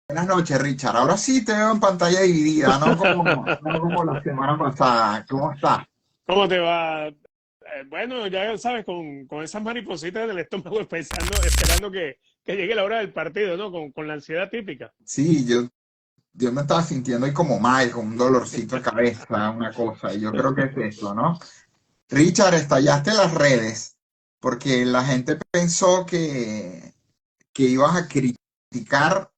Buenas noches, Richard. Ahora sí te veo en pantalla dividida, no como la semana pasada. ¿Cómo estás? ¿Cómo te va? Bueno, ya sabes, con esas maripositas en el estómago pensando, esperando que llegue la hora del partido, ¿no? Con la ansiedad típica. Sí, yo me estaba sintiendo ahí como mal, con un dolorcito de cabeza, una cosa, y yo creo que es eso, ¿no? Richard, estallaste las redes porque la gente pensó que ibas a criticar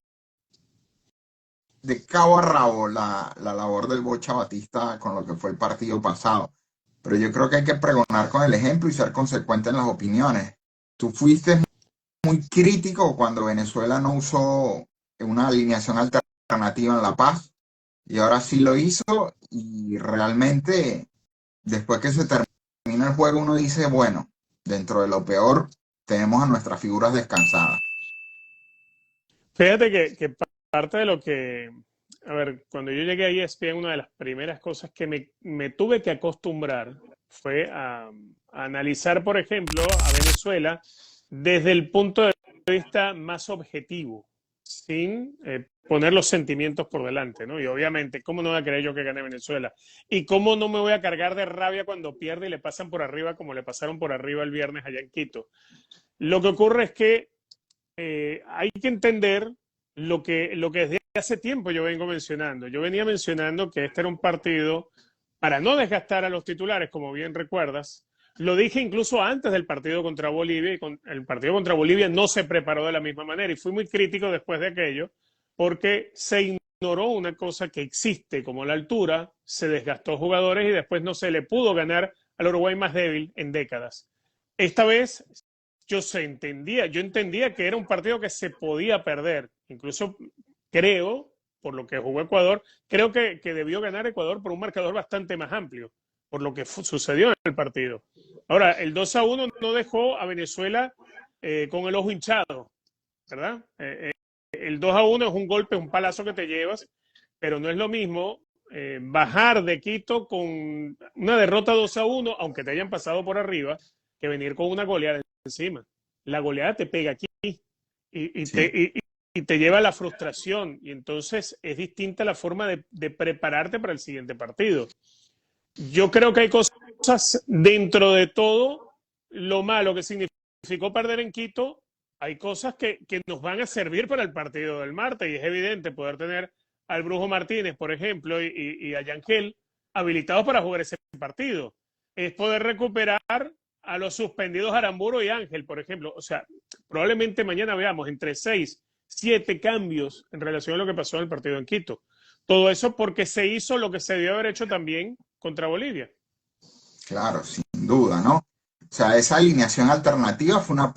de cabo a rabo la labor del Bocha Batista con lo que fue el partido pasado. Pero yo creo que hay que pregonar con el ejemplo y ser consecuente en las opiniones. Tú fuiste muy crítico cuando Venezuela no usó una alineación alternativa en La Paz y ahora sí lo hizo y realmente después que se termina el juego uno dice, bueno, dentro de lo peor tenemos a nuestras figuras descansadas. Fíjate que parte de lo que, a ver, cuando yo llegué a ESPN, una de las primeras cosas que me tuve que acostumbrar fue a analizar, por ejemplo, a Venezuela desde el punto de vista más objetivo, sin poner los sentimientos por delante, ¿no? Y obviamente, ¿cómo no voy a creer yo que gane Venezuela? ¿Y cómo no me voy a cargar de rabia cuando pierde y le pasan por arriba como le pasaron por arriba el viernes allá en Quito? Lo que ocurre es que hay que entender lo que desde hace tiempo yo vengo mencionando. Yo venía mencionando que este era un partido para no desgastar a los titulares, como bien recuerdas. Lo dije incluso antes del partido contra Bolivia, y el partido contra Bolivia no se preparó de la misma manera, y fui muy crítico después de aquello, porque se ignoró una cosa que existe como la altura, se desgastó jugadores y después no se le pudo ganar al Uruguay más débil en décadas. Esta vez yo entendía que era un partido que se podía perder. Incluso creo, por lo que jugó Ecuador, creo que debió ganar Ecuador por un marcador bastante más amplio, por lo que sucedió en el partido. Ahora, el 2-1 no dejó a Venezuela con el ojo hinchado, ¿verdad? El 2-1 es un golpe, un palazo que te llevas, pero no es lo mismo bajar de Quito con una derrota 2-1, aunque te hayan pasado por arriba, que venir con una goleada encima. La goleada te pega aquí y, y te, Sí, y, y te lleva a la frustración, y entonces es distinta la forma de prepararte para el siguiente partido. Yo creo que hay cosas dentro de todo lo malo que significó perder en Quito. Hay cosas que nos van a servir para el partido del martes, y es evidente poder tener al Brujo Martínez, por ejemplo, y a Yangel habilitados para jugar ese partido. Es poder recuperar a los suspendidos Aramburo y Ángel, por ejemplo. O sea, probablemente mañana veamos entre 6, 7 cambios en relación a lo que pasó en el partido en Quito. Todo eso porque se hizo lo que se debió haber hecho también contra Bolivia. claro, sin duda, ¿no? O sea, esa alineación alternativa fue una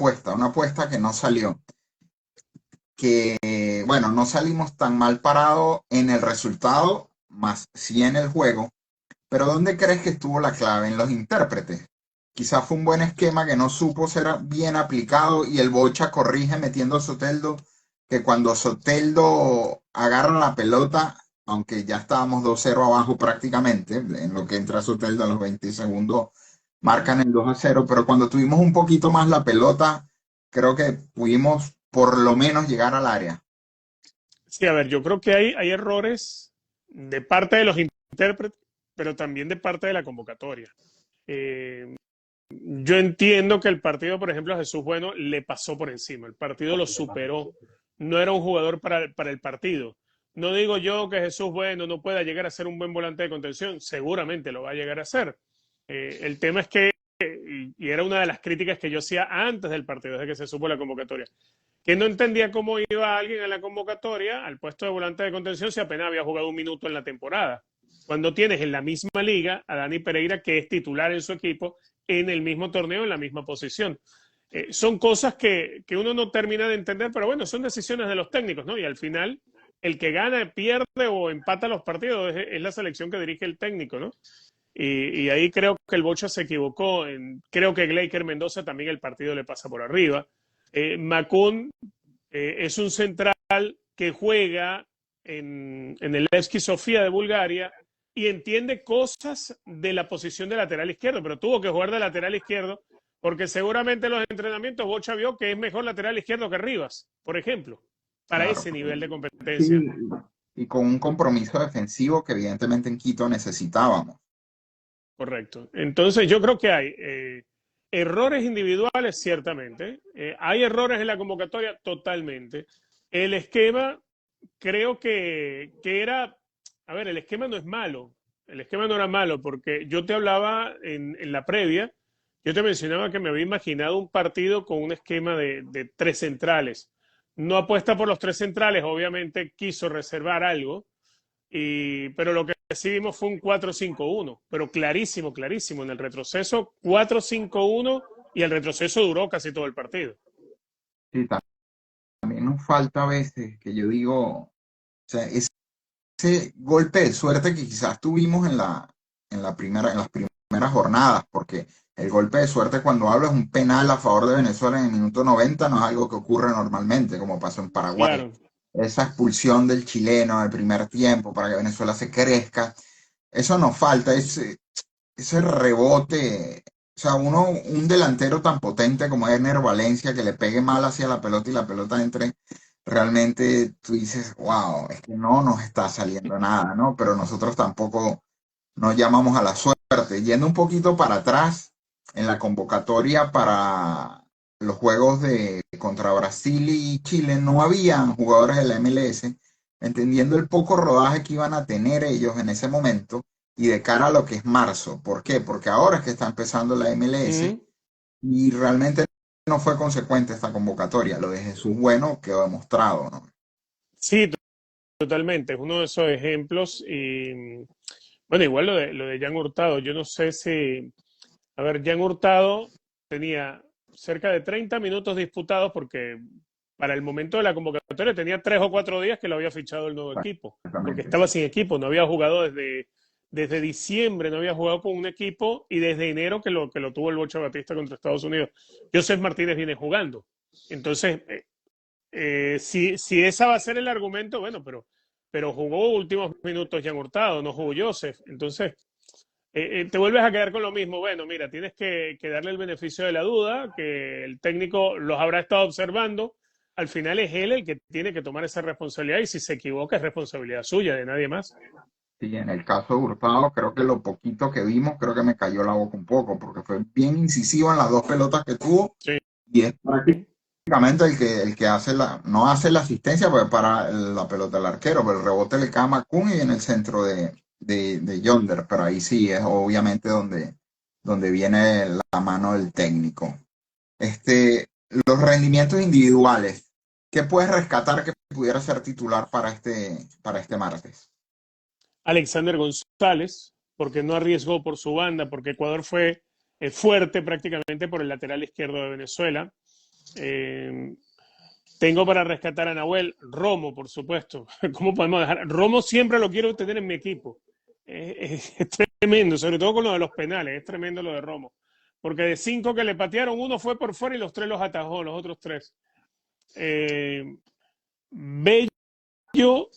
apuesta que no salió. Que, bueno, no salimos tan mal parados en el resultado, más sí en el juego, pero ¿dónde crees que estuvo la clave? En los intérpretes. Quizás fue un buen esquema que no supo ser bien aplicado y el Bocha corrige metiendo a Soteldo, que cuando Soteldo agarra la pelota, aunque ya estábamos 2-0 abajo prácticamente, en lo que entra Soteldo a los 20 segundos, marcan el 2-0, pero cuando tuvimos un poquito más la pelota, creo que pudimos por lo menos llegar al área. Sí, a ver, yo creo que hay errores de parte de los intérpretes, pero también de parte de la convocatoria. Eh, yo entiendo que el partido, por ejemplo, a Jesús Bueno le pasó por encima, el partido lo superó, no era un jugador para el partido. No digo yo que Jesús Bueno no pueda llegar a ser un buen volante de contención, seguramente lo va a llegar a ser. El tema es que, y era una de las críticas que yo hacía antes del partido, desde que se supo la convocatoria, que no entendía cómo iba alguien a la convocatoria al puesto de volante de contención si apenas había jugado un minuto en la temporada. Cuando tienes en la misma liga a Dani Pereira, que es titular en su equipo, en el mismo torneo, en la misma posición. Son cosas que uno no termina de entender, pero bueno, son decisiones de los técnicos, ¿no? Y al final, el que gana, pierde o empata los partidos es la selección que dirige el técnico, ¿no? Y ahí creo que el Bocha se equivocó. Creo que Gleiker Mendoza también el partido le pasa por arriba. Macún es un central que juega en el Levski Sofía de Bulgaria y entiende cosas de la posición de lateral izquierdo, pero tuvo que jugar de lateral izquierdo porque seguramente en los entrenamientos Bocha vio que es mejor lateral izquierdo que Rivas, por ejemplo. para claro. ese nivel de Sí, competencia. y con un compromiso defensivo que evidentemente en Quito necesitábamos. Correcto. Entonces yo creo que hay errores individuales, ciertamente. Hay errores en la convocatoria, totalmente. El esquema, creo que era, a ver, el esquema no es malo. El esquema no era malo porque yo te hablaba en la previa, yo te mencionaba que me había imaginado un partido con un esquema de tres centrales. No apuesta por los tres centrales, obviamente quiso reservar algo, pero lo que recibimos fue un 4-5-1, pero clarísimo, clarísimo. En el retroceso 4-5-1 y el retroceso duró casi todo el partido. Sí, también nos falta a veces que yo digo, o sea, ese golpe de suerte que quizás tuvimos en las primeras jornadas, porque el golpe de suerte cuando hablo es un penal a favor de Venezuela en el minuto 90, no es algo que ocurre normalmente, como pasó en Paraguay. Claro. Esa expulsión del chileno en el primer tiempo para que Venezuela se crezca, eso nos falta, ese rebote. O sea, un delantero tan potente como Ener Valencia que le pegue mal hacia la pelota y la pelota entre, realmente tú dices, wow, es que no nos está saliendo nada, ¿no? Pero nosotros tampoco nos llamamos a la suerte. Yendo un poquito para atrás, en la convocatoria para los juegos de contra Brasil y Chile, no habían jugadores de la MLS, entendiendo el poco rodaje que iban a tener ellos en ese momento y de cara a lo que es marzo. ¿Por qué? Porque ahora es que está empezando la MLS Mm, y realmente no fue consecuente esta convocatoria. Lo de Jesús Bueno quedó demostrado, ¿no? sí, totalmente. Es uno de esos ejemplos. Y bueno, igual lo de Jan Hurtado. Yo no sé si. A ver, Jan Hurtado tenía cerca de 30 minutos disputados porque para el momento de la convocatoria tenía 3 o 4 días que lo había fichado el nuevo equipo, porque Exactamente, estaba sí. sin equipo, no había jugado desde diciembre, no había jugado con un equipo y desde enero que lo tuvo el Bocha Batista contra Estados Unidos. Joseph Martínez viene jugando. Entonces, si esa va a ser el argumento, bueno, pero jugó últimos minutos Jan Hurtado, no jugó Joseph. Entonces, te vuelves a quedar con lo mismo. Bueno, mira, tienes que darle el beneficio de la duda, que el técnico los habrá estado observando. Al final es él el que tiene que tomar esa responsabilidad y si se equivoca es responsabilidad suya, de nadie más. Sí, en el caso de Hurtado, creo que lo poquito que vimos, creo que me cayó la boca un poco, porque fue bien incisivo en las dos pelotas que tuvo Sí. y es prácticamente el que hace no hace la asistencia porque para la pelota del arquero, pero el rebote le cae a Macún y en el centro de Yonder, pero ahí sí es obviamente donde viene la mano del técnico. Los rendimientos individuales, ¿qué puedes rescatar que pudiera ser titular para este martes? Alexander González, porque no arriesgó por su banda, porque Ecuador fue fuerte prácticamente por el lateral izquierdo de Venezuela. Eh, Tengo para rescatar a Nahuel Romo, por supuesto. ¿Cómo podemos dejar? Romo siempre lo quiero tener en mi equipo. Es tremendo, sobre todo con lo de los penales. Es tremendo lo de Romo. Porque de 5 que le patearon, uno fue por fuera y los 3 los atajó, los otros 3. Bello,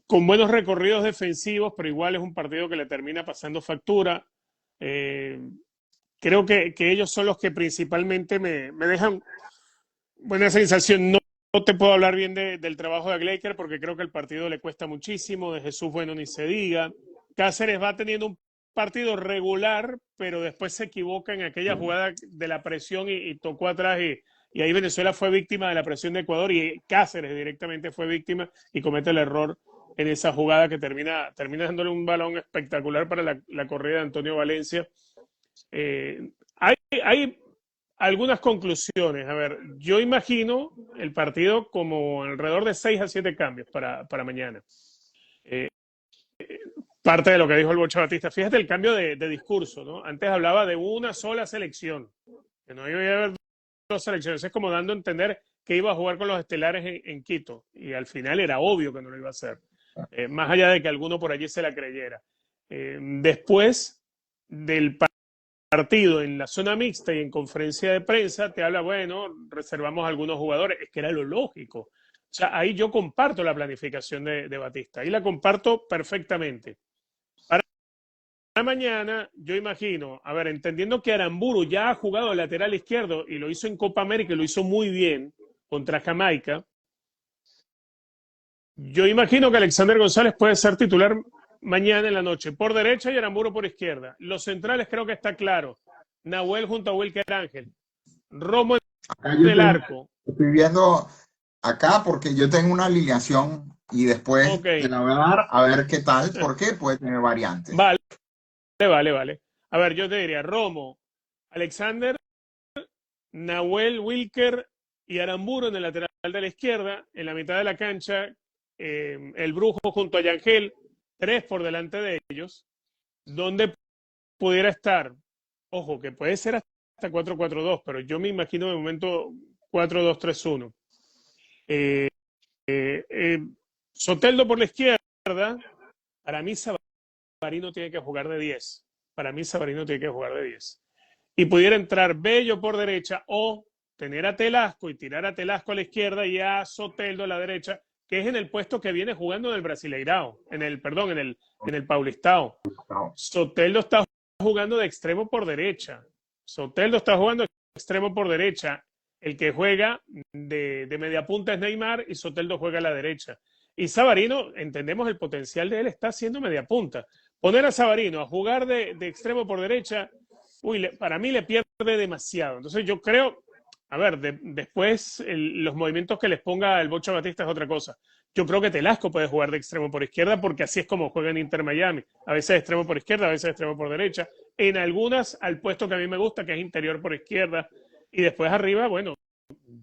con buenos recorridos defensivos, pero igual es un partido que le termina pasando factura. Eh, Creo que ellos son los que principalmente me dejan buena sensación. No te puedo hablar bien del trabajo de Gleiker porque creo que el partido le cuesta muchísimo. De Jesús Bueno ni se diga. Cáceres va teniendo un partido regular, pero después se equivoca en aquella jugada de la presión y tocó atrás y ahí Venezuela fue víctima de la presión de Ecuador y Cáceres directamente fue víctima y comete el error en esa jugada que termina dándole un balón espectacular para la corrida de Antonio Valencia. Hay algunas conclusiones. A ver, yo imagino el partido como alrededor de 6 a 7 cambios para mañana. Eh, Parte de lo que dijo el Bocha Batista. Fíjate el cambio de discurso, ¿no? Antes hablaba de una sola selección, que no iba a haber dos selecciones. Es como dando a entender que iba a jugar con los estelares en Quito. Y al final era obvio que no lo iba a hacer. Más allá de que alguno por allí se la creyera. Después del partido en la zona mixta y en conferencia de prensa te habla, bueno, reservamos algunos jugadores, es que era lo lógico. O sea, ahí yo comparto la planificación de Batista, ahí la comparto perfectamente. Para mañana, yo imagino, a ver, entendiendo que Aramburu ya ha jugado el lateral izquierdo y lo hizo en Copa América y lo hizo muy bien contra Jamaica, Yo imagino que Alexander González puede ser titular mañana en la noche, por derecha y Aramburu por izquierda. Los centrales creo que está claro. Nahuel junto a Wilker Ángel. Romo Acá yo en el arco. estoy viendo acá porque yo tengo una alineación y después Ok. te la voy a dar a ver qué tal, porque puede tener variantes. Vale, vale, vale. A ver, yo te diría Romo, Alexander, Nahuel, Wilker y Aramburu en el lateral de la izquierda. En la mitad de la cancha, el Brujo junto a Yangel, tres por delante de ellos. Donde pudiera estar, ojo, que puede ser hasta 4-4-2, pero yo me imagino de momento 4-2-3-1. Eh, Soteldo por la izquierda, para mí Savarino tiene que jugar de 10. Para mí Savarino tiene que jugar de 10. Y pudiera entrar Bello por derecha o tener a Telasco y tirar a Telasco a la izquierda y a Soteldo a la derecha, que es en el puesto que viene jugando en el Brasileirao, en el Paulistao. Soteldo está jugando de extremo por derecha. Soteldo está jugando de extremo por derecha. El que juega de media punta es Neymar y Soteldo juega a la derecha. Y Savarino, entendemos el potencial de él, está haciendo media punta. Poner a Savarino a jugar de extremo por derecha, para mí le pierde demasiado. Entonces yo creo, a ver, después los movimientos que les ponga el Bocha Batista es otra cosa. Yo creo que Telasco puede jugar de extremo por izquierda porque así es como juega en Inter Miami. A veces extremo por izquierda, a veces extremo por derecha. En algunas al puesto que a mí me gusta, que es interior por izquierda. Y después arriba, bueno,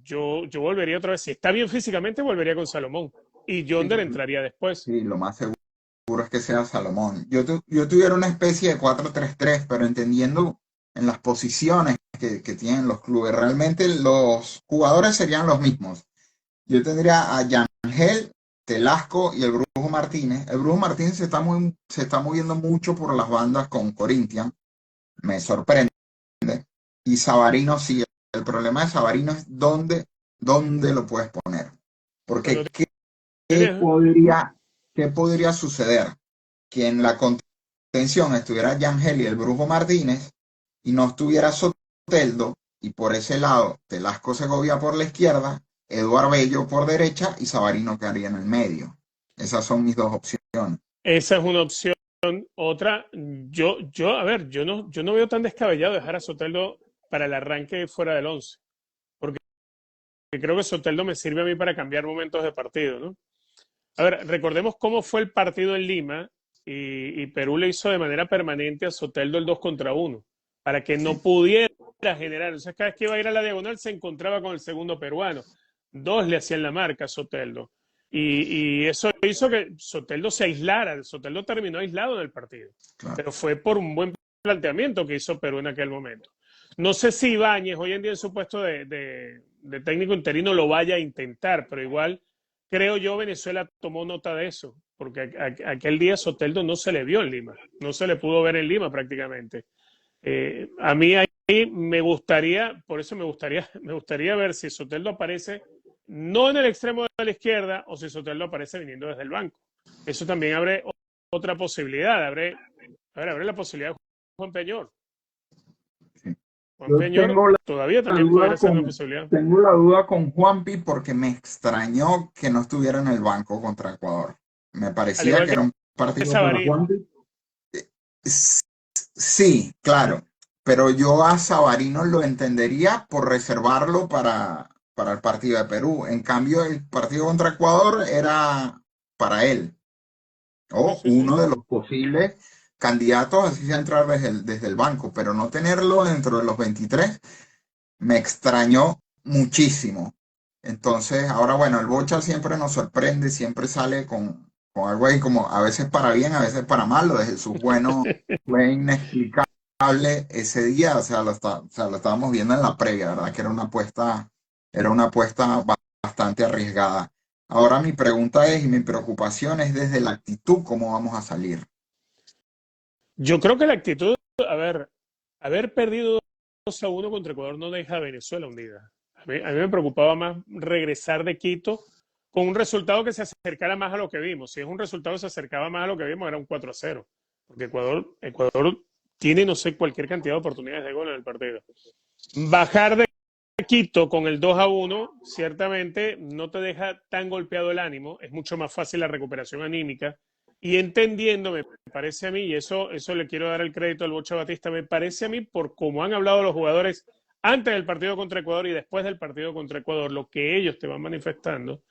yo volvería otra vez. Si está bien físicamente, volvería con Salomón. Y Sí, Yonder entraría después. sí, lo más seguro es que sea Salomón. Yo tuviera una especie de 4-3-3, pero entendiendo en las posiciones que tienen los clubes, realmente los jugadores serían los mismos. Yo tendría a Yangel, Telasco y el Brujo Martínez. El Brujo Martínez se está moviendo mucho por las bandas con Corinthians. Me sorprende. Y Savarino sí. El problema de Savarino es dónde lo puedes poner. Porque Bueno, ¿qué tienes, podría, qué podría suceder? Que en la contención estuviera Yangel y el Brujo Martínez y no estuviera Soteldo, y por ese lado Telasco Segovia por la izquierda, Eduardo Bello por derecha y Savarino quedaría en el medio. Esas son mis dos opciones. esa es una opción. Otra, a ver, yo no veo tan descabellado dejar a Soteldo para el arranque fuera del 11, porque creo que Soteldo me sirve a mí para cambiar momentos de partido, ¿no? A ver, recordemos cómo fue el partido en Lima y Perú le hizo de manera permanente a Soteldo el 2 contra 1 para que no Sí, pudiera generar. Entonces, cada vez que iba a ir a la diagonal se encontraba con el segundo peruano. Dos le hacían la marca a Soteldo. Y eso hizo que Soteldo se aislara. Soteldo terminó aislado en el partido. claro. Pero fue por un buen planteamiento que hizo Perú en aquel momento. No sé si Ibáñez, hoy en día en su puesto de técnico interino, lo vaya a intentar, pero igual creo yo Venezuela tomó nota de eso, porque aquel día Soteldo no se le vio en Lima, no se le pudo ver en Lima prácticamente. A mí ahí me gustaría, por eso me gustaría ver si Soteldo aparece no en el extremo de la izquierda o si Soteldo aparece viniendo desde el banco. Eso también abre otra posibilidad, abre la posibilidad de Juan Peñor. Sí. Juan Yo Peñor todavía también podría ser una posibilidad. tengo la duda con Juanpi porque me extrañó que no estuviera en el banco contra Ecuador. Me Al parecía igual que era un que partido para Sabarino. Juanpi. Sí, claro, pero yo a Savarino lo entendería por reservarlo para el partido de Perú. En cambio, el partido contra Ecuador era para él, Sí, o sí, sí. uno de los posibles candidatos, así sea entrar desde el banco, pero no tenerlo dentro de los 23 me extrañó muchísimo. Entonces, ahora bueno, el Bocha siempre nos sorprende, siempre sale con algo ahí como a veces para bien, a veces para mal. Lo de Jesús Bueno fue inexplicable ese día, o sea, lo estábamos viendo en la previa, ¿verdad? Que era una apuesta bastante arriesgada. Ahora mi pregunta es, y mi preocupación es desde la actitud, ¿cómo vamos a salir? Yo creo que la actitud, a ver, haber perdido 2-1 contra Ecuador no deja a Venezuela hundida. A mí me preocupaba más regresar de Quito con un resultado que se acercara más a lo que vimos. Si es un resultado que se acercaba más a lo que vimos, era un 4-0. Porque Ecuador tiene, no sé, cualquier cantidad de oportunidades de gol en el partido. Bajar de Quito con el 2-1, ciertamente no te deja tan golpeado el ánimo, es mucho más fácil la recuperación anímica. Y entendiendo, me parece a mí, y eso le quiero dar el crédito al Bocha Batista, me parece a mí, por cómo han hablado los jugadores antes del partido contra Ecuador y después del partido contra Ecuador, lo que ellos te van manifestando,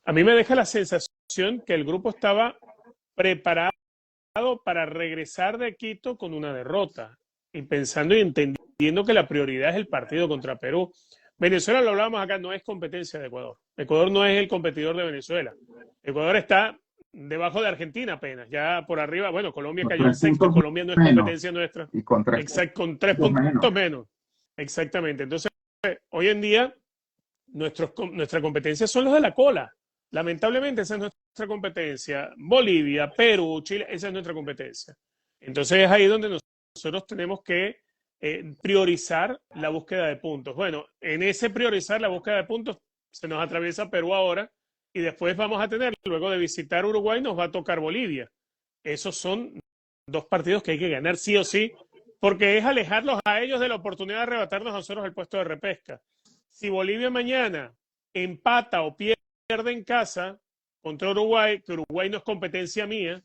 a mí me deja la sensación que el grupo estaba preparado para regresar de Quito con una derrota y pensando y entendiendo que la prioridad es el partido contra Perú. Venezuela, lo hablábamos acá, no es competencia de Ecuador. Ecuador no es el competidor de Venezuela. Ecuador está debajo de Argentina apenas, ya por arriba. Bueno, Colombia Con cayó en tres sexto, puntos Colombia no es menos competencia nuestra. y con tres Exacto, con 3 puntos menos. puntos menos. Exactamente. Entonces, hoy en día, nuestra competencia son los de la cola. Lamentablemente, esa es nuestra competencia. Bolivia, Perú, Chile, esa es nuestra competencia. Entonces, es ahí donde nosotros tenemos que priorizar la búsqueda de puntos. Bueno, en ese priorizar la búsqueda de puntos se nos atraviesa Perú ahora y después vamos a tener, luego de visitar Uruguay, nos va a tocar Bolivia. Esos son 2 partidos que hay que ganar sí o sí, porque es alejarlos a ellos de la oportunidad de arrebatarnos a nosotros el puesto de repesca. Si Bolivia mañana empata o pierde en casa contra Uruguay, que Uruguay no es competencia mía,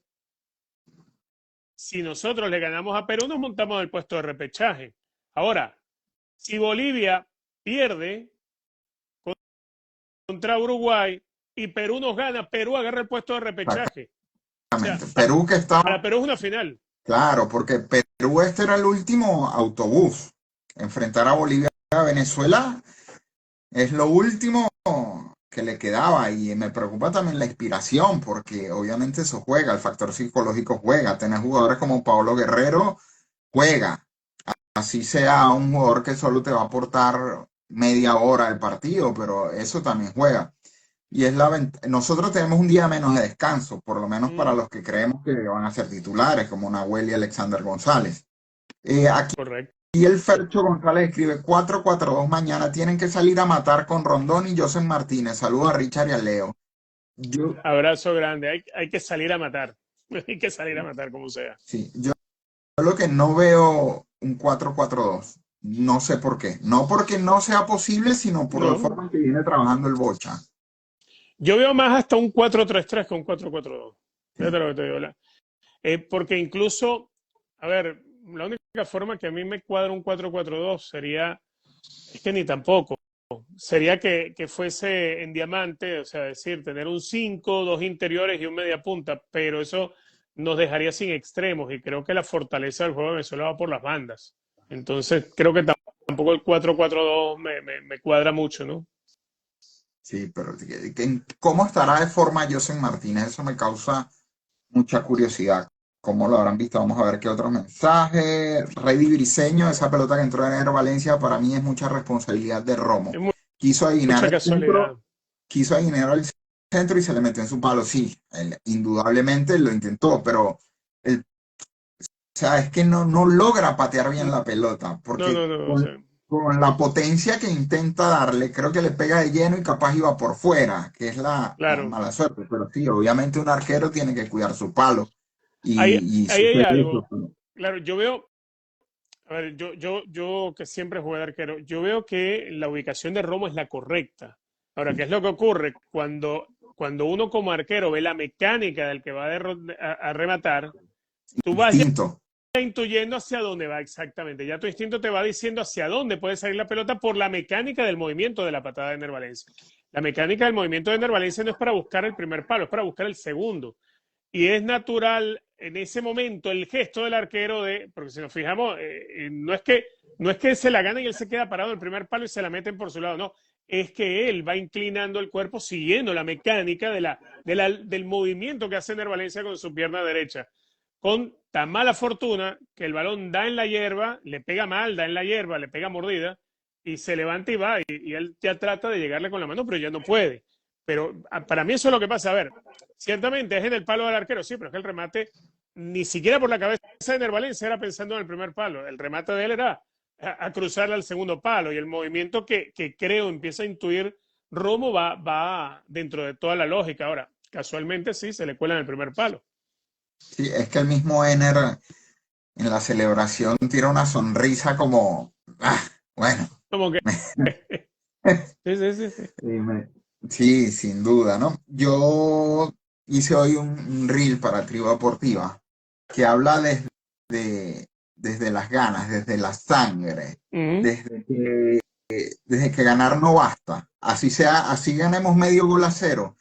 si nosotros le ganamos a Perú, nos montamos del puesto de repechaje. Ahora, si Bolivia pierde contra Uruguay y Perú nos gana, Perú agarra el puesto de repechaje. O sea, Perú que está... para Perú es una final. Claro, porque Perú este era el último autobús. Enfrentar a Bolivia y a Venezuela es lo último que le quedaba y me preocupa también la inspiración porque obviamente eso juega, el factor psicológico juega, tener jugadores como Paolo Guerrero juega, así sea un jugador que solo te va a aportar media hora del partido, pero eso también juega. Y es nosotros tenemos un día menos de descanso, por lo menos para los que creemos que van a ser titulares, como Nahuel y Alexander González. Aquí Correcto. y el Fercho González escribe 4-4-2 mañana. Tienen que salir a matar con Rondón y Joseph Martínez. Saludos a Richard y a Leo. Abrazo grande. Hay que salir a matar. Hay que salir a matar como sea. Sí, yo lo que no veo un 4-4-2. No sé por qué. No porque no sea posible, sino por la forma en que viene trabajando el Bocha. Yo veo más hasta un 4-3-3 que un 4-4-2. Fíjate lo que te digo. Porque incluso, a ver, la única forma que a mí me cuadra un 4-4-2 sería, es que ni tampoco, sería que fuese en diamante, o sea, decir, tener un 5, 2 interiores y un media punta, pero eso nos dejaría sin extremos y creo que la fortaleza del juego de Venezuela va por las bandas. Entonces, creo que tampoco el 4-4-2 me cuadra mucho, ¿no? Sí, pero ¿cómo estará de forma Joseph Martínez? Eso me causa mucha curiosidad. ¿Cómo lo habrán visto? Vamos a ver qué otros mensajes. Rey Briseño, esa pelota que entró en Enero Valencia, para mí es mucha responsabilidad de Romo. Quiso adivinar mucha casualidad. Quiso adivinar el centro y se le metió en su palo. Sí, él, indudablemente lo intentó, pero o sea, es que no logra patear bien la pelota, porque No, o sea, con la potencia que intenta darle, creo que le pega de lleno y capaz iba por fuera, que es la claro. mala suerte. Pero sí, obviamente un arquero tiene que cuidar su palo. Ahí hay algo. Eso. Claro, yo veo, a ver, yo que siempre jugué de arquero, yo veo que la ubicación de Romo es la correcta. Ahora, ¿qué es lo que ocurre? Cuando uno como arquero ve la mecánica del que va a rematar, tú vas ya Instinto. intuyendo hacia dónde va exactamente. Ya tu instinto te va diciendo hacia dónde puede salir la pelota por la mecánica del movimiento de la patada de Ener Valencia. La mecánica del movimiento de Ener Valencia no es para buscar el primer palo, es para buscar el segundo. Y es natural en ese momento el gesto del arquero porque si nos fijamos, no es que se la gane y él se queda parado en el primer palo y se la meten por su lado, no, es que él va inclinando el cuerpo siguiendo la mecánica del movimiento que hace Ener Valencia con su pierna derecha, con tan mala fortuna que el balón da en la hierba, le pega mal, da en la hierba, le pega mordida y se levanta y va y él ya trata de llegarle con la mano, pero ya no puede. Pero para mí eso es lo que pasa. A ver, ciertamente es en el palo del arquero, sí, pero es que el remate ni siquiera por la cabeza de Ener Valencia era pensando en el primer palo. El remate de él era a cruzarle al segundo palo y el movimiento que creo empieza a intuir Romo va dentro de toda la lógica. Ahora, casualmente sí, se le cuela en el primer palo. Sí, es que el mismo Ener en la celebración tira una sonrisa como, bueno. Como que Sí, sí, sí, sí. Sí, sí, sin duda, ¿no? Yo hice hoy un reel para Tribu Deportiva que habla desde las ganas, desde la sangre, Ujú. desde que ganar no basta. Así sea, así ganemos medio gol a cero.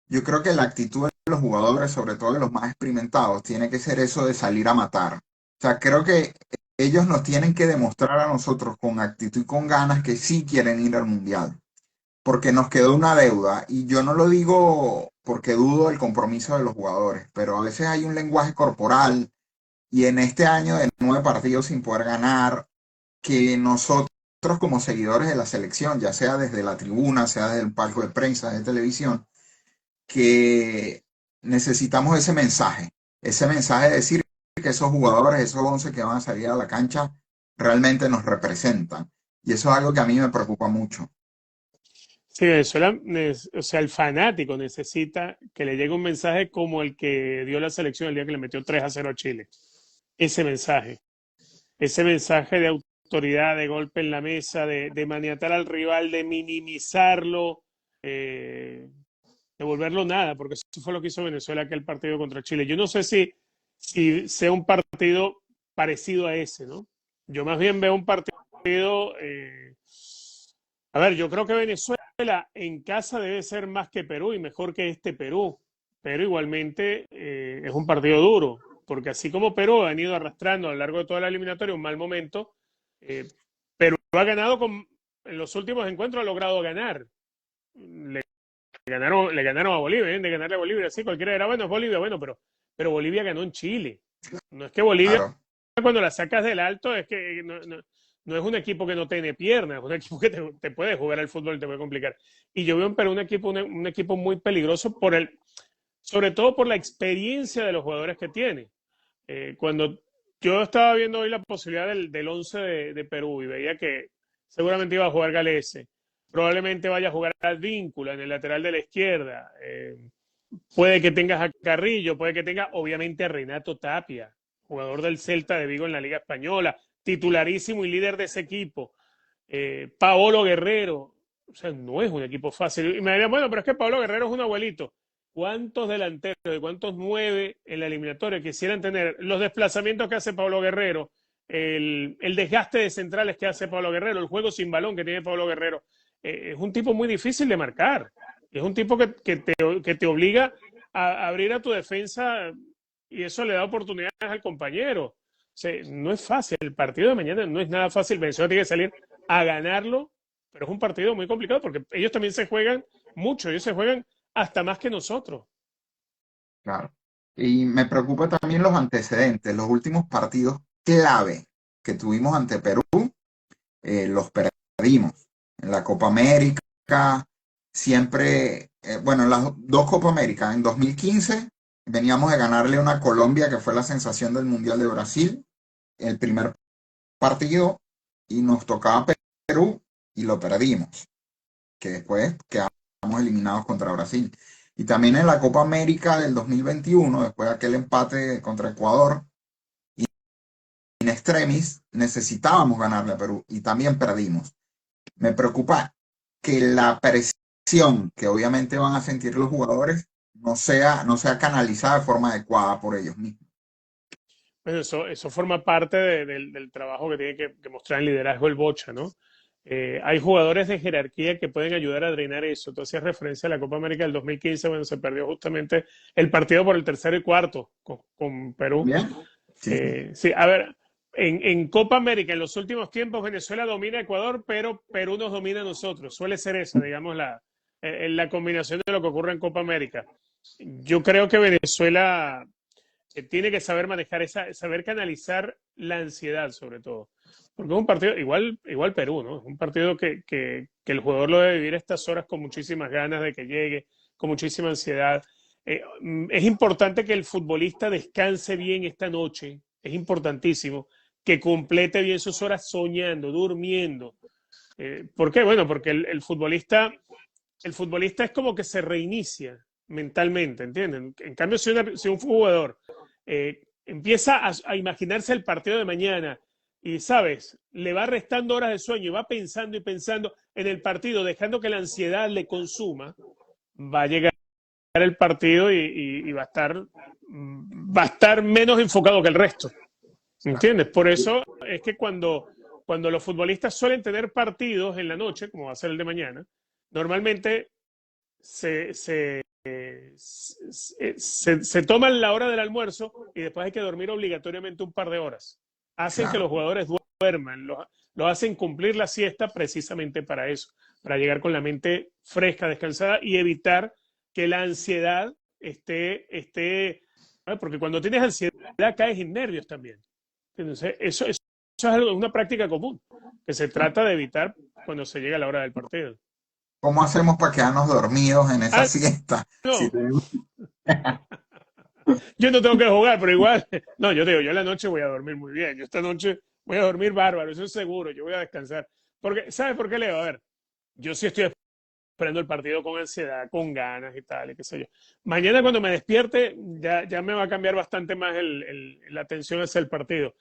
Yo creo que la actitud de los jugadores, sobre todo de los más experimentados, tiene que ser eso de salir a matar. O sea, creo que ellos nos tienen que demostrar a nosotros con actitud y con ganas que sí quieren ir al mundial, porque nos quedó una deuda. Y yo no lo digo porque dudo del compromiso de los jugadores, pero a veces hay un lenguaje corporal y en este año de 9 partidos sin poder ganar, que nosotros como seguidores de la selección, ya sea desde la tribuna, sea desde el palco de prensa, de televisión, que necesitamos ese mensaje de decir que esos jugadores, esos 11 que van a salir a la cancha, realmente nos representan. Y eso es algo que a mí me preocupa mucho. Sí, Venezuela, o sea, el fanático necesita que le llegue un mensaje como el que dio la selección el día que le metió 3-0 a Chile. Ese mensaje. Ese mensaje de autoridad, de golpe en la mesa, de maniatar al rival, de minimizarlo, eh, de volverlo nada, porque eso fue lo que hizo Venezuela aquel partido contra Chile. Yo no sé si sea un partido parecido a ese, ¿no? Yo más bien veo un partido, a ver, yo creo que Venezuela en casa debe ser más que Perú y mejor que este Perú, pero igualmente es un partido duro, porque así como Perú ha ido arrastrando a lo largo de toda la eliminatoria un mal momento, eh, Perú ha ganado en los últimos encuentros, ha logrado ganar. Le ganaron a Bolivia, de ganarle a Bolivia, sí, cualquiera era, bueno, es Bolivia, bueno, pero Bolivia ganó en Chile. No es que Bolivia, Claro, cuando la sacas del alto, es que no es un equipo que no tiene piernas, es un equipo que te puede jugar al fútbol y te puede complicar. Y yo veo en Perú un equipo muy peligroso sobre todo por la experiencia de los jugadores que tiene. Cuando yo estaba viendo hoy la posibilidad del 11 de Perú y veía que seguramente iba a jugar Galese, probablemente vaya a jugar al Víncula en el lateral de la izquierda. Puede que tengas a Carrillo, puede que tengas obviamente a Renato Tapia, jugador del Celta de Vigo en la Liga Española, titularísimo y líder de ese equipo. Paolo Guerrero, o sea, no es un equipo fácil. Y me dirían, bueno, pero es que Paolo Guerrero es un abuelito. ¿Cuántos delanteros y cuántos nueve en la eliminatoria quisieran tener los desplazamientos que hace Pablo Guerrero, el desgaste de centrales que hace Pablo Guerrero, el juego sin balón que tiene Pablo Guerrero? Es un tipo muy difícil de marcar. Es un tipo que te obliga a abrir a tu defensa y eso le da oportunidades al compañero. O sea, no es fácil. El partido de mañana no es nada fácil. Venezuela tiene que salir a ganarlo, pero es un partido muy complicado porque ellos también se juegan mucho. Ellos se juegan hasta más que nosotros. claro. Y me preocupa también los antecedentes, los últimos partidos clave que tuvimos ante Perú, los perdimos. En la Copa América, siempre, bueno, en las dos Copa América, en 2015 veníamos de ganarle una Colombia que fue la sensación del Mundial de Brasil, el primer partido, y nos tocaba Perú y lo perdimos, que después quedamos eliminados contra Brasil. Y también en la Copa América del 2021, después de aquel empate contra Ecuador, in extremis, necesitábamos ganarle a Perú y también perdimos. Me preocupa que la presión que obviamente van a sentir los jugadores no sea canalizada de forma adecuada por ellos mismos. Bueno, eso forma parte del trabajo que tiene que mostrar en liderazgo el Bocha, ¿no? Hay jugadores de jerarquía que pueden ayudar a drenar eso. Tú hacías referencia a la Copa América del 2015, bueno, se perdió justamente el partido por el tercero y cuarto con Perú. ¿Bien? Sí, sí. Sí, a ver, en Copa América, en los últimos tiempos, Venezuela domina a Ecuador, pero Perú nos domina a nosotros. Suele ser esa, digamos, la combinación de lo que ocurre en Copa América. Yo creo que Venezuela tiene que saber manejar saber canalizar la ansiedad, sobre todo. Porque es un partido, igual Perú, ¿no? Es un partido que el jugador lo debe vivir a estas horas con muchísimas ganas de que llegue, con muchísima ansiedad. Es importante que el futbolista descanse bien esta noche, es importantísimo, que complete bien sus horas soñando, durmiendo. ¿Por qué? Bueno, porque el futbolista es como que se reinicia mentalmente, ¿entienden? En cambio, si un jugador empieza a imaginarse el partido de mañana y, ¿sabes? Le va restando horas de sueño y va pensando y pensando en el partido, dejando que la ansiedad le consuma, va a llegar el partido y va a estar menos enfocado que el resto. ¿Entiendes? Por eso es que cuando los futbolistas suelen tener partidos en la noche, como va a ser el de mañana, normalmente se toman la hora del almuerzo y después hay que dormir obligatoriamente un par de horas. Hacen que Claro. los jugadores duerman, lo hacen cumplir la siesta precisamente para eso, para llegar con la mente fresca, descansada y evitar que la ansiedad esté porque cuando tienes ansiedad caes en nervios también. Entonces, eso es una práctica común que se trata de evitar cuando se llega a la hora del partido. ¿Cómo hacemos para quedarnos dormidos en esa Ah, siesta? Si no, tenemos- yo no tengo que jugar, pero igual, no, yo digo, yo en la noche voy a dormir muy bien, yo esta noche voy a dormir bárbaro, eso es seguro, yo voy a descansar. Porque, ¿sabes por qué, Leo? A ver, yo sí estoy esperando el partido con ansiedad, con ganas y tal, y qué sé yo. Mañana cuando me despierte ya me va a cambiar bastante más la atención hacia el partido.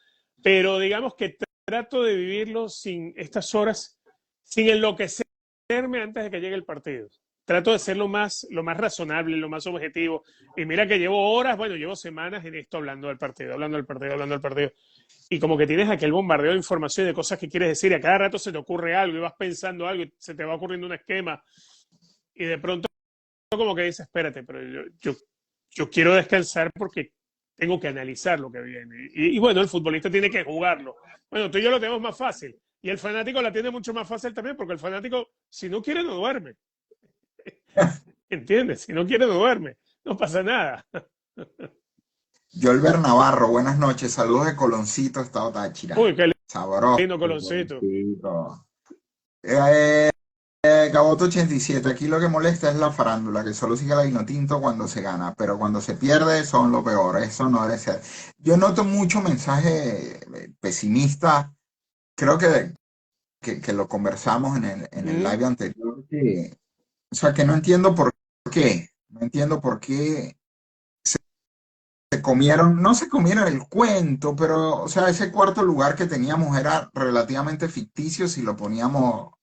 Pero digamos que trato de vivirlo sin estas horas, sin enloquecerme antes de que llegue el partido. Trato de ser lo más razonable, lo más objetivo. Y mira que llevo horas, bueno, llevo semanas en esto hablando del partido, hablando del partido, hablando del partido. Y como que tienes aquel bombardeo de información y de cosas que quieres decir, y a cada rato se te ocurre algo y vas pensando algo y se te va ocurriendo un esquema. Y de pronto como que dices, espérate, pero yo quiero descansar porque tengo que analizar lo que viene. Y bueno, el futbolista tiene que jugarlo. Bueno, tú y yo lo tenemos más fácil. Y el fanático la tiene mucho más fácil también, porque el fanático, si no quiere, no duerme. ¿Entiendes? Si no quiere, no duerme. No pasa nada. Yolber Navarro, buenas noches. Saludos de Coloncito, Estado Táchira. Uy, qué Sabroso, lindo coloncito. Coloncito. Gaboto 87, aquí lo que molesta es la farándula, que solo sigue la Vinotinto cuando se gana, pero cuando se pierde son lo peor, eso no debe ser. Yo noto mucho mensaje pesimista, creo que lo conversamos en el Mm. live anterior, o sea, que no entiendo por qué, no entiendo por qué se comieron, no se comieron el cuento, pero, o sea, ese cuarto lugar que teníamos era relativamente ficticio si poníamos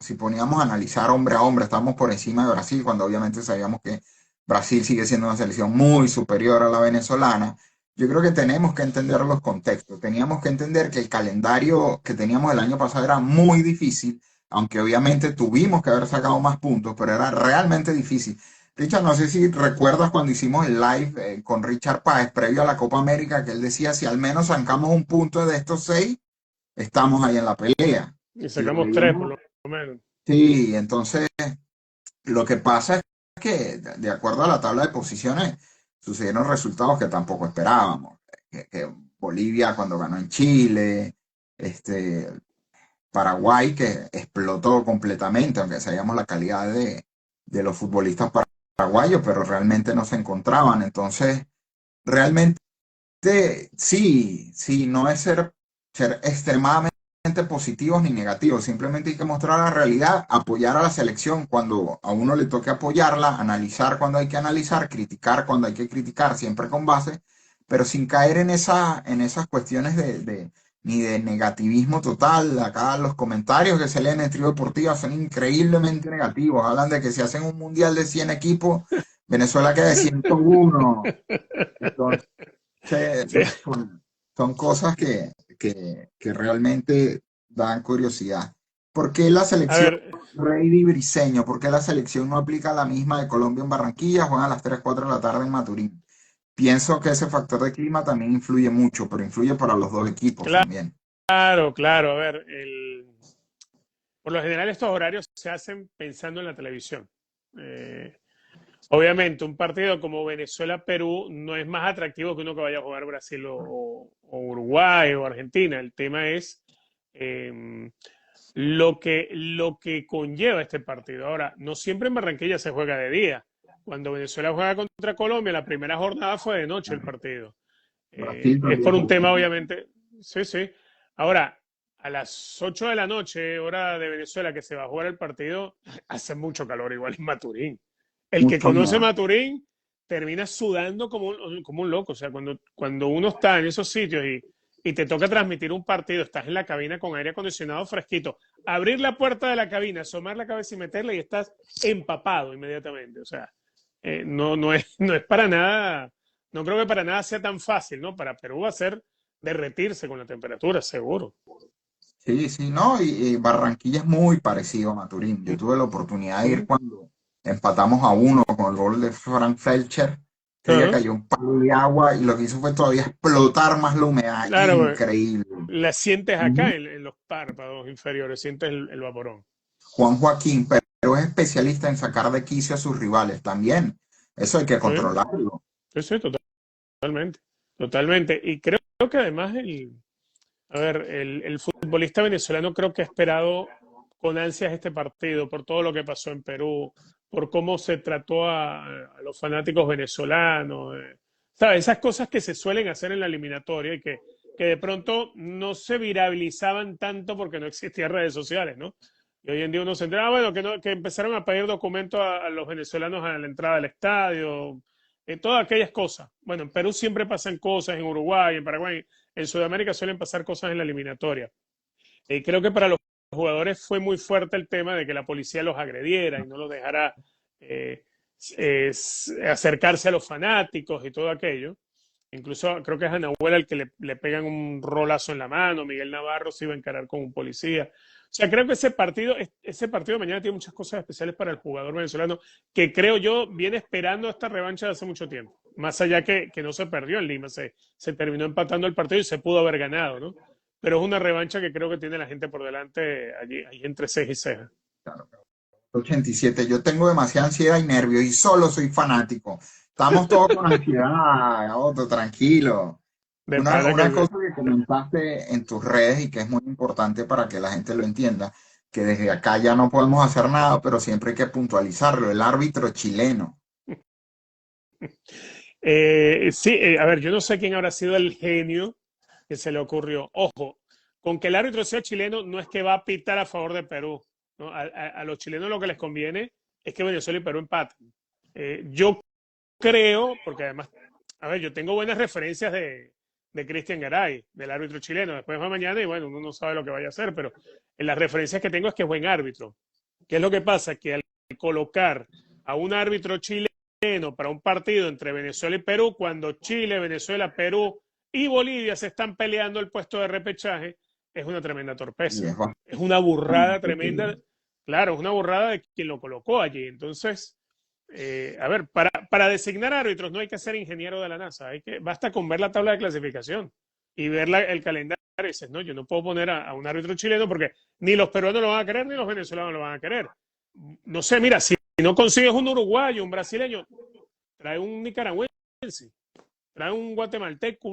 a analizar hombre a hombre, estábamos por encima de Brasil, cuando obviamente sabíamos que Brasil sigue siendo una selección muy superior a la venezolana. Yo creo que tenemos que entender los contextos, teníamos que entender que el calendario que teníamos el año pasado era muy difícil, aunque obviamente tuvimos que haber sacado más puntos, pero era realmente difícil. Richard, no sé si recuerdas cuando hicimos el live con Richard Páez previo a la Copa América, que él decía, si al menos sacamos un punto de estos 6, estamos ahí en la pelea. Y Y lo sacamos tres, por veíamos. lo menos. Sí, entonces lo que pasa es que de acuerdo a la tabla de posiciones sucedieron resultados que tampoco esperábamos. Que Bolivia cuando ganó en Chile, este, Paraguay que explotó completamente, aunque sabíamos la calidad de los futbolistas paraguayos, pero realmente no se encontraban. Entonces, realmente sí, sí, no es ser extremadamente positivos ni negativos, simplemente hay que mostrar la realidad, apoyar a la selección cuando a uno le toque apoyarla, analizar cuando hay que analizar, criticar cuando hay que criticar, siempre con base, pero sin caer en esas cuestiones ni de negativismo total. Acá los comentarios que se leen en Trío Deportiva son increíblemente negativos, hablan de que si hacen un mundial de 100 equipos, Venezuela queda de 101. Entonces, Sí. son cosas que realmente dan curiosidad. ¿Por qué la A selección ver, Brady Briseño? ¿Por qué la selección no aplica la misma de Colombia en Barranquilla? Juegan a las 3 4 de la tarde en Maturín. Pienso que ese factor de clima también influye mucho, pero influye para los dos equipos también. claro, claro. A ver, por lo general estos horarios se hacen pensando en la televisión. Eh, Obviamente, un partido como Venezuela-Perú no es más atractivo que uno que vaya a jugar Brasil o Uruguay o Argentina. El tema es eh, lo que conlleva este partido. Ahora, no siempre en Barranquilla se juega de día. Cuando Venezuela juega contra Colombia, la primera jornada fue de noche el partido. Brasil Es también por un jugó. tema, obviamente. Sí, sí. Ahora, a las 8 de la noche, hora de Venezuela, que se va a jugar el partido, hace mucho calor igual en Maturín. El que Mucho conoce más. Maturín termina sudando como un loco. O sea, cuando uno está en esos sitios y te toca transmitir un partido, estás en la cabina con aire acondicionado fresquito, abrir la puerta de la cabina, asomar la cabeza y meterla y estás empapado inmediatamente. O sea, no es para nada, no creo que para nada sea tan fácil, ¿no? Para Perú va a ser derretirse con la temperatura, seguro. Sí, sí, no, y Barranquilla es muy parecido a Maturín. Yo tuve la oportunidad de ir Mm. cuando empatamos a uno con el gol de Frank Felcher. Ese día Ajá. cayó un palo de agua y lo que hizo fue todavía explotar más la humedad. Claro, pues, Increíble. la sientes Ujú. acá en los párpados inferiores, sientes el vaporón. Juan Joaquín, pero es especialista en sacar de quicio a sus rivales también. Eso hay que Sí, controlarlo. sí, sí, totalmente, totalmente. Y creo que además a ver, el futbolista venezolano creo que ha esperado con ansias este partido por todo lo que pasó en Perú, por cómo se trató a los fanáticos venezolanos, ¿sabes? Esas cosas que se suelen hacer en la eliminatoria y que de pronto no se viralizaban tanto porque no existían redes sociales, ¿no? Y hoy en día uno se entera, bueno, que, no, que empezaron a pedir documentos a los venezolanos a la entrada del estadio, todas aquellas cosas. Bueno, en Perú siempre pasan cosas, en Uruguay, en Paraguay, en Sudamérica suelen pasar cosas en la eliminatoria. Creo que para los jugadores fue muy fuerte el tema de que la policía los agrediera y no los dejara eh, acercarse a los fanáticos y todo aquello. Incluso creo que es a Nahuel el que le pegan un rolazo en la mano, Miguel Navarro se iba a encarar con un policía. O sea, creo que ese partido de mañana tiene muchas cosas especiales para el jugador venezolano, que creo yo viene esperando esta revancha de hace mucho tiempo. Más allá que no se perdió en Lima, se terminó empatando el partido y se pudo haber ganado, ¿no? Pero es una revancha que creo que tiene la gente por delante allí entre ceja y ceja. Claro, 87. Yo tengo demasiada ansiedad y nervios y solo soy fanático. Estamos todos con ansiedad, Otto, tranquilo. De pana que Una cosa que comentaste en tus redes y que es muy importante para que la gente lo entienda, que desde acá ya no podemos hacer nada, pero siempre hay que puntualizarlo, el árbitro chileno. sí, a ver, yo no sé quién habrá sido el genio que se le ocurrió. Ojo, con que el árbitro sea chileno no es que va a pitar a favor de Perú, ¿no? A los chilenos lo que les conviene es que Venezuela y Perú empaten. Yo creo, porque además, a ver, yo tengo buenas referencias de Cristian Garay, del árbitro chileno. Después va mañana y bueno, uno no sabe lo que vaya a hacer, pero en las referencias que tengo es que es buen árbitro. ¿Qué es lo que pasa? Que al colocar a un árbitro chileno para un partido entre Venezuela y Perú, cuando Chile, Venezuela, Perú y Bolivia se están peleando el puesto de repechaje, es una tremenda Y torpeza. es Es una burrada bastante tremenda. Claro, es una burrada de quien lo colocó allí. Entonces, a ver, para designar árbitros no hay que ser ingeniero de la NASA, basta con ver la tabla de clasificación y ver el calendario y dices, no, yo no puedo poner a un árbitro chileno porque ni los peruanos lo van a querer ni los venezolanos lo van a querer. No sé, mira, si no consigues un uruguayo, un brasileño, trae un nicaragüense, trae un guatemalteco,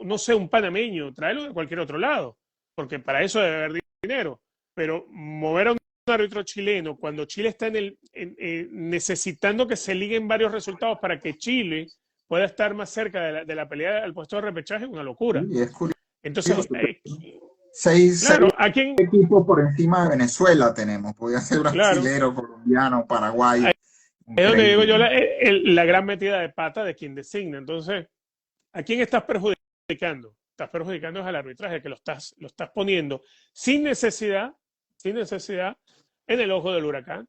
no sé, un panameño, tráelo de cualquier otro lado, porque para eso debe haber dinero. Pero mover a un árbitro chileno cuando Chile está necesitando que se liguen varios resultados para que Chile pueda estar más cerca de la pelea al puesto de repechaje es una locura. y es Entonces, curioso. Seis claro, ¿a quién? equipos por encima de Venezuela tenemos. Podría ser Claro, brasilero, colombiano, paraguayo. es donde digo yo Increíble. la gran metida de pata de quien designa. Entonces, ¿a quién estás perjudicando? Estás perjudicando al arbitraje, que lo estás poniendo sin necesidad, en el ojo del huracán.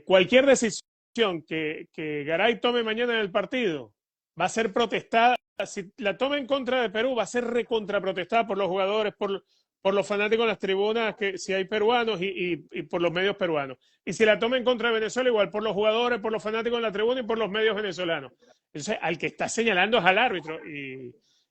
Cualquier decisión que Garay tome mañana en el partido va a ser protestada. Si la toma en contra de Perú, va a ser recontraprotestada por los jugadores, por los fanáticos en las tribunas, que si hay peruanos y por los medios peruanos. Y si la toma en contra de Venezuela, igual por los jugadores, por los fanáticos en la tribuna y por los medios venezolanos. Entonces, al que está señalando es al árbitro.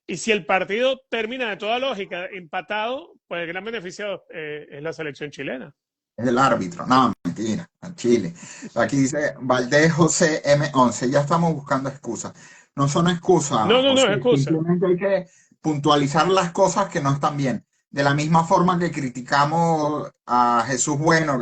Y si el partido termina de toda lógica empatado, pues el gran beneficiado es la selección chilena. Es el árbitro. No, mentira. A Chile. Aquí dice Valdés José M11. Ya estamos buscando excusas. No son excusas, No es José. excusa. Simplemente hay que puntualizar las cosas que no están bien. De la misma forma que criticamos a Jesús Bueno,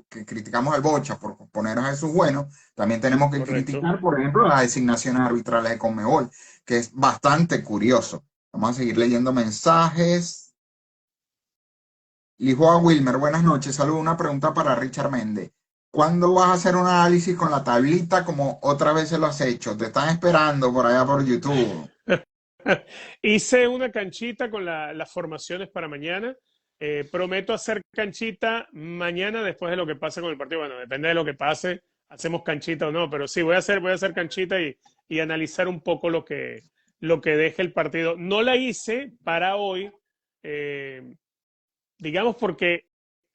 que criticamos al Bocha por poner a Jesús Bueno, también tenemos que Correcto. criticar, por ejemplo, las designaciones arbitrales de Conmebol, que es bastante curioso. Vamos a seguir leyendo mensajes. Lisboa Wilmer, buenas noches. Saludos. Una pregunta para Richard Méndez. ¿Cuándo vas a hacer un análisis con la tablita como otras veces lo has hecho? Te están esperando por allá por YouTube. Hice una canchita con las formaciones para mañana. Prometo hacer canchita mañana después de lo que pase con el partido. Bueno, depende de lo que pase, hacemos canchita o no, pero sí, voy a hacer canchita y analizar un poco lo que deje el partido. No la hice para hoy, eh, digamos, porque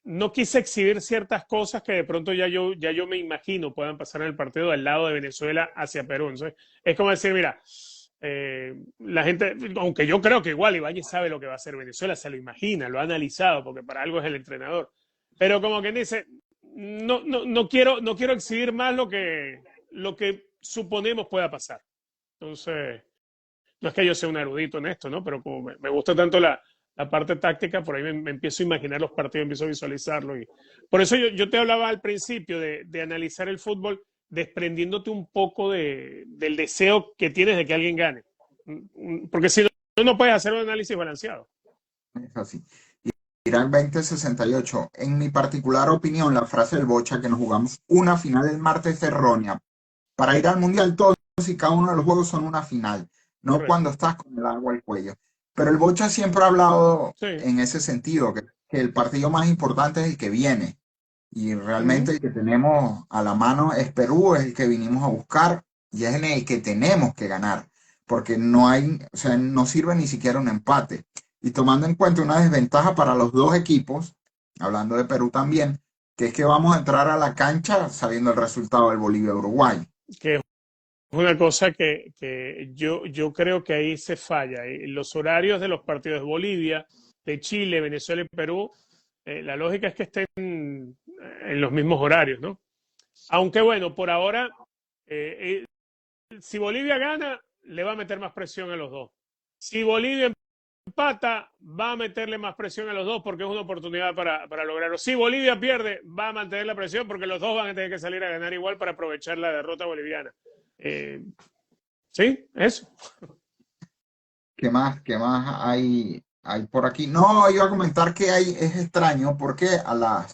no quise exhibir ciertas cosas que de pronto ya yo me imagino puedan pasar en el partido del lado de Venezuela hacia Perú. Entonces, es como decir, mira, la gente, aunque yo creo que igual Ibáñez sabe lo que va a hacer Venezuela, se lo imagina, lo ha analizado, porque para algo es el entrenador. Pero como quien dice, no quiero exhibir más lo que suponemos pueda pasar. Entonces, no es que yo sea un erudito en esto, ¿no? Pero como me gusta tanto la parte táctica, por ahí me empiezo a imaginar los partidos, empiezo a visualizarlo. Y por eso yo te hablaba al principio de analizar el fútbol desprendiéndote un poco del deseo que tienes de que alguien gane. Porque si no puedes hacer un análisis balanceado. Es así. Irak 2068. En mi particular opinión, la frase del Bocha que nos jugamos una final el martes es errónea. Para ir al Mundial, todos y cada uno de los juegos son una final, no Correcto. cuando estás con el agua al cuello. Pero el Bocha siempre ha hablado Sí. en ese sentido, que el partido más importante es el que viene. Y Uh -huh. realmente el que tenemos a la mano es Perú, es el que vinimos a buscar y es en el que tenemos que ganar, porque no hay, o sea, no sirve ni siquiera un empate. Y tomando en cuenta una desventaja para los dos equipos, hablando de Perú también, que es que vamos a entrar a la cancha sabiendo el resultado del Bolivia-Uruguay. Que es una cosa que yo creo que ahí se falla. Los horarios de los partidos de Bolivia, de Chile, Venezuela y Perú, la lógica es que estén en los mismos horarios, ¿no? Aunque bueno, por ahora, si Bolivia gana, le va a meter más presión a los dos. Si Bolivia empata, va a meterle más presión a los dos porque es una oportunidad para lograrlo. Si Bolivia pierde, va a mantener la presión porque los dos van a tener que salir a ganar igual para aprovechar la derrota boliviana. Sí, eso. Qué más hay por aquí? No, iba a comentar que es extraño porque o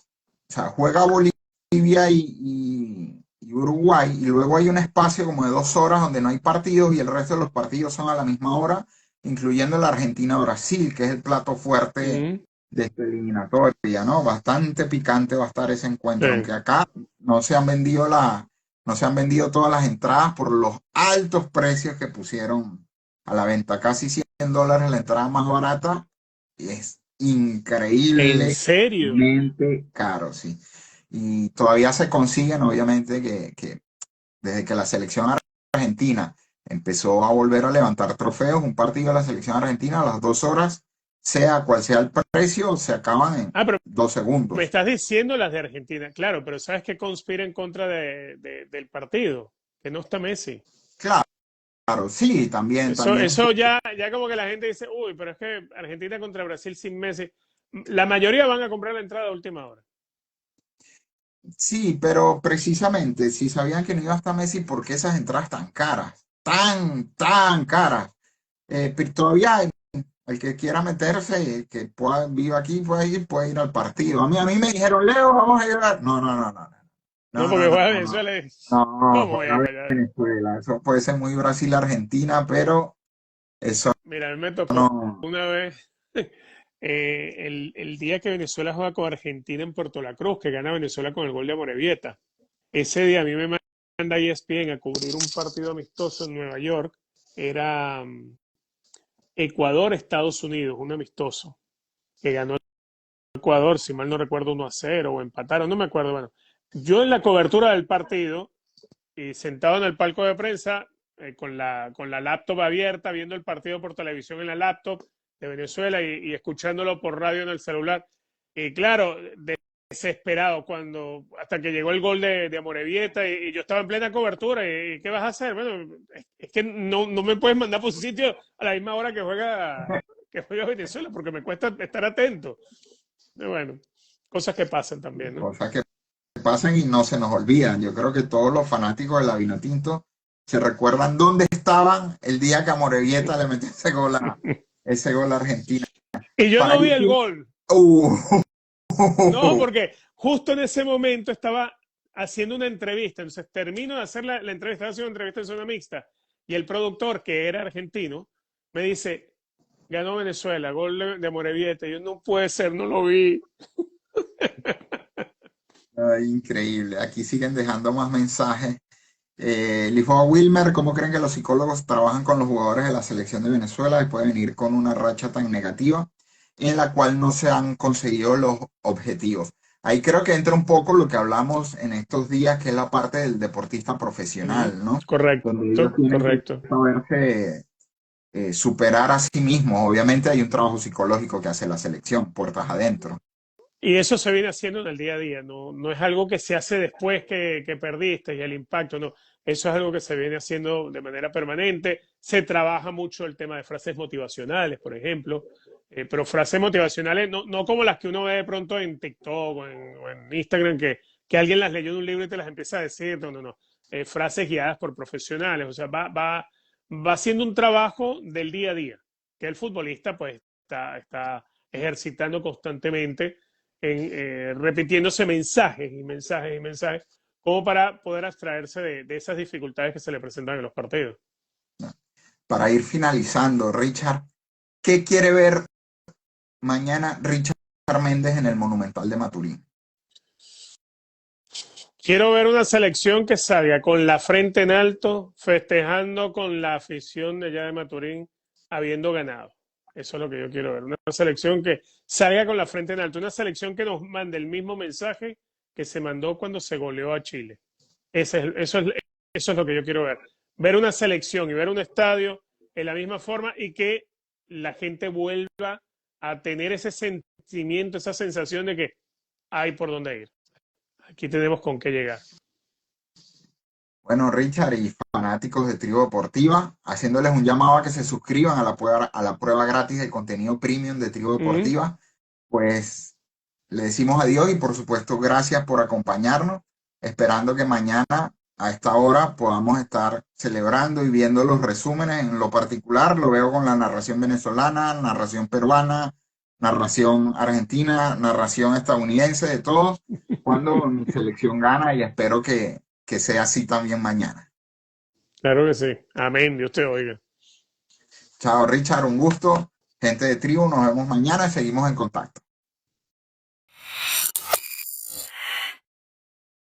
sea, juega Bolivia y Uruguay y luego hay un espacio como de 2 horas donde no hay partidos y el resto de los partidos son a la misma hora, incluyendo la Argentina-Brasil, que es el plato fuerte Mm, de esta eliminatoria, ¿no? Bastante picante va a estar ese encuentro, sí. aunque acá no se han vendido no se han vendido todas las entradas por los altos precios que pusieron a la venta, casi $100 la entrada más barata, y es ¿En serio? increíblemente caro, sí. Y todavía se consiguen, obviamente, que desde que la selección argentina empezó a volver a levantar trofeos, un partido de la selección argentina a las 2 horas, sea cual sea el precio, se acaban en Ah, pero 2 segundos. me estás diciendo las de Argentina. Claro, pero ¿sabes qué conspira en contra del partido? Que no está Messi. Claro, sí, también. Eso ya como que la gente dice, uy, pero es que Argentina contra Brasil sin Messi. La mayoría van a comprar la entrada a última hora. Sí, pero precisamente, si sabían que no iba a estar Messi, ¿por qué esas entradas tan caras? Tan caras. Pero todavía hay el que quiera meterse, el que viva aquí, puede ir al partido. A mí me dijeron, Leo, vamos a llegar. No, No, porque no, no, juega no, no. Venezuela. No, ¿Cómo voy a juega callar? Venezuela. Eso puede ser muy Brasil-Argentina, pero eso Mira, a mí me tocó no. una vez el día que Venezuela juega con Argentina en Puerto La Cruz, que gana Venezuela con el gol de Amorebieta. Ese día a mí me manda ESPN a cubrir un partido amistoso en Nueva York. Era Ecuador-Estados Unidos, un amistoso, que ganó Ecuador, si mal no recuerdo, 1-0 o empataron, no me acuerdo. Bueno, yo en la cobertura del partido y sentado en el palco de prensa con la laptop abierta, viendo el partido por televisión en la laptop de Venezuela y escuchándolo por radio en el celular. Y claro, desesperado cuando hasta que llegó el gol de Amorebieta y yo estaba en plena cobertura y ¿qué vas a hacer? Bueno, es que no me puedes mandar por su sitio a la misma hora que juega Venezuela porque me cuesta estar atento. Y bueno, cosas que pasan también, ¿no? Cosas que pasan y no se nos olvidan. Yo creo que todos los fanáticos de la Vinotinto se recuerdan dónde estaban el día que Amorebieta le metió ese gol a Argentina. Y yo Para no vi ir, el gol. uh, No, porque justo en ese momento estaba haciendo una entrevista. Entonces termino de hacer la entrevista, estaba haciendo una entrevista en zona mixta. Y el productor, que era argentino, me dice, ganó Venezuela, gol de Morevieta. Yo no puede ser, no lo vi. Ay, increíble. Aquí siguen dejando más mensajes. Lisboa Wilmer, ¿cómo creen que los psicólogos trabajan con los jugadores de la selección de Venezuela después de venir con una racha tan negativa en la cual no se han conseguido los objetivos? Ahí creo que entra un poco lo que hablamos en estos días, que es la parte del deportista Ujú. profesional, ¿no? Donde ellos Correcto, tienen que correcto. saberse superar a sí mismos. Obviamente hay un trabajo psicológico que hace la selección, puertas adentro. Y eso se viene haciendo en el día a día, no es algo que se hace después que perdiste y el impacto, no. Eso es algo que se viene haciendo de manera permanente. Se trabaja mucho el tema de frases motivacionales, por ejemplo, pero frases motivacionales no como las que uno ve de pronto en TikTok o en Instagram, que alguien las leyó en un libro y te las empieza a decir, no. Frases guiadas por profesionales, o sea, va siendo un trabajo del día a día, que el futbolista pues está ejercitando constantemente repitiéndose mensajes y mensajes y mensajes, como para poder abstraerse de esas dificultades que se le presentan en los partidos. Para ir finalizando, Richard, ¿qué quiere ver mañana Richard Méndez en el Monumental de Maturín? Quiero ver una selección que salga con la frente en alto, festejando con la afición de allá de Maturín, habiendo ganado. Eso es lo que yo quiero ver. Una selección que salga con la frente en alto. Una selección que nos mande el mismo mensaje que se mandó cuando se goleó a Chile. Eso es lo que yo quiero ver. Ver una selección y ver un estadio en la misma forma y que la gente vuelva a tener ese sentimiento, esa sensación de que hay por dónde ir. Aquí tenemos con qué llegar. Bueno, Richard y fanáticos de Tribu Deportiva, haciéndoles un llamado a que se suscriban a la prueba gratis de contenido premium de Tribu Mm. Deportiva, pues le decimos adiós y por supuesto gracias por acompañarnos, esperando que mañana a esta hora podamos estar celebrando y viendo los resúmenes. En lo particular lo veo con la narración venezolana, narración peruana, narración argentina, narración estadounidense, de todos, cuando mi selección gana y espero que sea así también mañana. Claro que sí. Amén. Dios te oiga. Chao Richard, un gusto. Gente de Tribu, nos vemos mañana y seguimos en contacto.